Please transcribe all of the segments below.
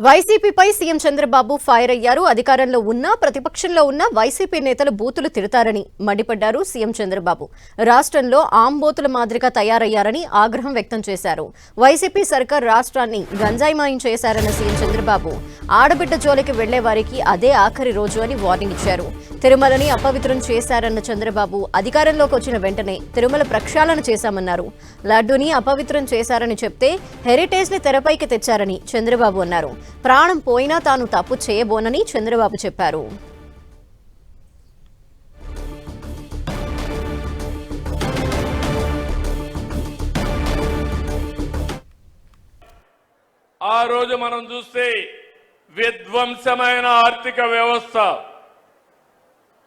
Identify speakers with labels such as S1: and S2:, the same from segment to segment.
S1: వైసీపీపై CM Chandrababu fire అయ్యారు. అధికారంలో ఉన్నా ప్రతిపక్షంలో ఉన్న వైసీపీ నేతలు బూతులు తిడతారని మండిపడ్డారు సీఎం చంద్రబాబు. రాష్ట్రంలో ఆంబోతుల మాదిరిగా తయారయ్యారని ఆగ్రహం వ్యక్తం చేశారు. వైసీపీ సర్కార్ రాష్ట్రాన్ని గంజాయిమాయం చేశారన్న సీఎం చంద్రబాబు ఆడబిడ్డ జోలికి వెళ్లే వారికి అదే ఆఖరి రోజు అని వార్నింగ్ ఇచ్చారు. తిరుమలని అపవిత్రం చేశారన్న చంద్రబాబు అధికారంలోకి వచ్చిన వెంటనే తిరుమల ప్రక్షాళన చేశామన్నారు. లడ్డూని అపవిత్రం చేశారని చెప్తే హెరిటేజ్ ని తెరపైకి తెచ్చారని చంద్రబాబు అన్నారు. ప్రాణం పోయినా తాను తప్పు చేయబోనని చంద్రబాబు చెప్పారు.
S2: ఆ రోజు మనం చూస్తే విధ్వంసమైన ఆర్థిక వ్యవస్థ,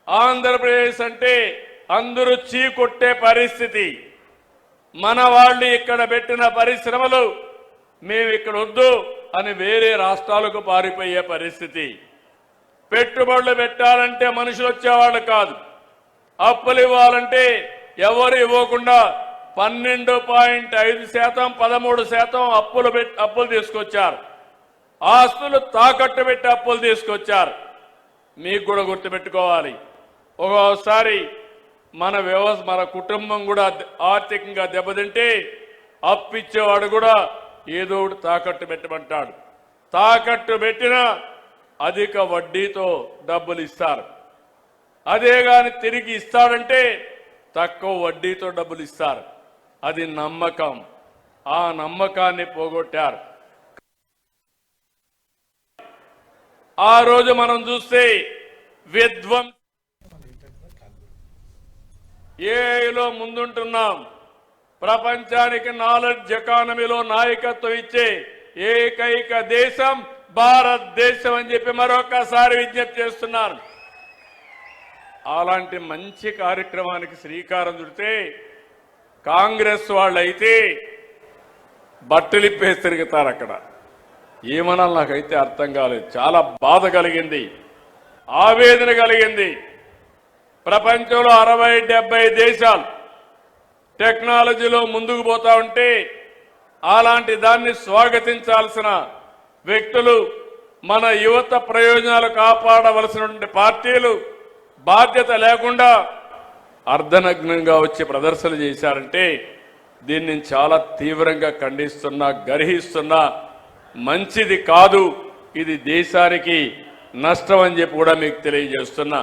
S2: ఆంధ్రప్రదేశ్ అంటే అందరూ చీకొట్టే పరిస్థితి. మన వాళ్ళు ఇక్కడ పెట్టిన పరిశ్రమలు మేము ఇక్కడ వద్దు అని వేరే రాష్ట్రాలకు పారిపోయే పరిస్థితి. పెట్టుబడులు పెట్టాలంటే మనుషులు వచ్చేవాళ్ళు కాదు. అప్పులు ఇవ్వాలంటే ఎవరు ఇవ్వకుండా 12.5% 13% అప్పులు తీసుకొచ్చారు. ఆస్తులు తాకట్టు పెట్టి అప్పులు తీసుకొచ్చారు. మీకు కూడా గుర్తుపెట్టుకోవాలి, ఒక్కోసారి మన వ్యవస్థ మన కుటుంబం కూడా ఆర్థికంగా దెబ్బతింటే అప్పిచ్చేవాడు కూడా ఏదో ఒకటి తాకట్టు పెట్టమంటాడు. తాకట్టు పెట్టినా అధిక వడ్డీతో డబ్బులు ఇస్తారు. అదే గాని తిరిగి ఇస్తాడంటే తక్కువ వడ్డీతో డబ్బులు ఇస్తారు. అది నమ్మకం. ఆ నమ్మకాన్ని పోగొట్టారు. ఆ రోజు మనం చూస్తే ఏఐలో ముందుంటున్నాం. ప్రపంచానికి నాలెడ్జ్ ఎకానమీలో నాయకత్వం ఇచ్చే ఏకైక దేశం భారతదేశం అని చెప్పి మరొకసారి విజ్ఞప్తి చేస్తున్నారు. అలాంటి మంచి కార్యక్రమానికి శ్రీకారం చుడితే కాంగ్రెస్ వాళ్ళైతే బట్టలిప్పేసి తిరుగుతారు. అక్కడ ఏమన్నా నాకైతే అర్థం కాలేదు. చాలా బాధ కలిగింది, ఆవేదన కలిగింది. ప్రపంచంలో 60-70 దేశాలు టెక్నాలజీలో ముందుకు పోతా ఉంటే అలాంటి దాన్ని స్వాగతించాల్సిన వ్యక్తులు, మన యువత ప్రయోజనాలు కాపాడవలసినటువంటి పార్టీలు బాధ్యత లేకుండా అర్ధనగ్నంగా వచ్చి ప్రదర్శన చేశారంటే దీన్ని చాలా తీవ్రంగా ఖండిస్తున్నా, గర్హిస్తున్నా. మంచిది కాదు, ఇది దేశానికి నష్టం అని చెప్పి కూడా మీకు తెలియజేస్తున్నా.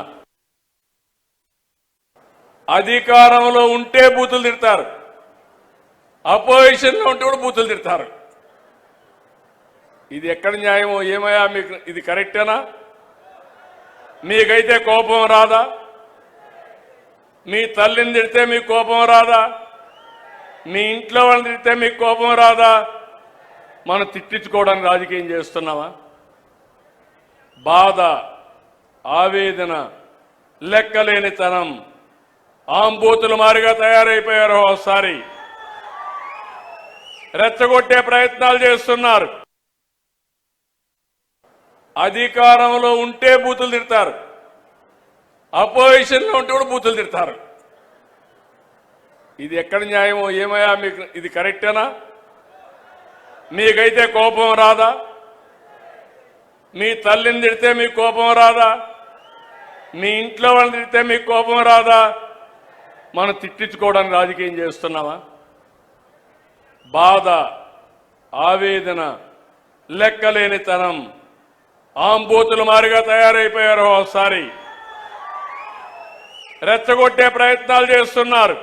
S2: అధికారంలో ఉంటే బూతులు తిడతారు, అపోజిషన్లో ఉంటే కూడా బూతులు తిడతారు. ఇది ఎక్కడ న్యాయమో ఏమయ్యా? మీకు ఇది కరెక్టేనా? మీకైతే కోపం రాదా? మీ తల్లిని తిడితే మీకు కోపం రాదా? మీ ఇంట్లో వాళ్ళని తిడితే మీకు కోపం రాదా? మనం తిట్టించుకోవడానికి రాజకీయం చేస్తున్నావా? బాధ, ఆవేదన, లెక్కలేనితనం, ఆంబోతుల మారిగా తయారైపోయారు. ఒకసారి రెచ్చగొట్టే ప్రయత్నాలు చేస్తున్నారు. అధికారంలో ఉంటే బూతులు తిడతారు, అపోజిషన్లో ఉంటే కూడా బూతులు తిడతారు. ఇది ఎక్కడ న్యాయమో ఏమయ్యా? మీకు ఇది కరెక్టేనా? మీకైతే కోపం రాదా? మీ తల్లిని తిడితే మీకు కోపం రాదా? మీ ఇంట్లో వాళ్ళని తిడితే మీకు కోపం రాదా? మనం తిట్టించుకోవడానికి రాజకీయం చేస్తున్నావా? బాధ, ఆవేదన, లెక్కలేనితనం, ఆంబోతుల మారిగా తయారైపోయారు. ఒకసారి రెచ్చగొట్టే ప్రయత్నాలు చేస్తున్నారు.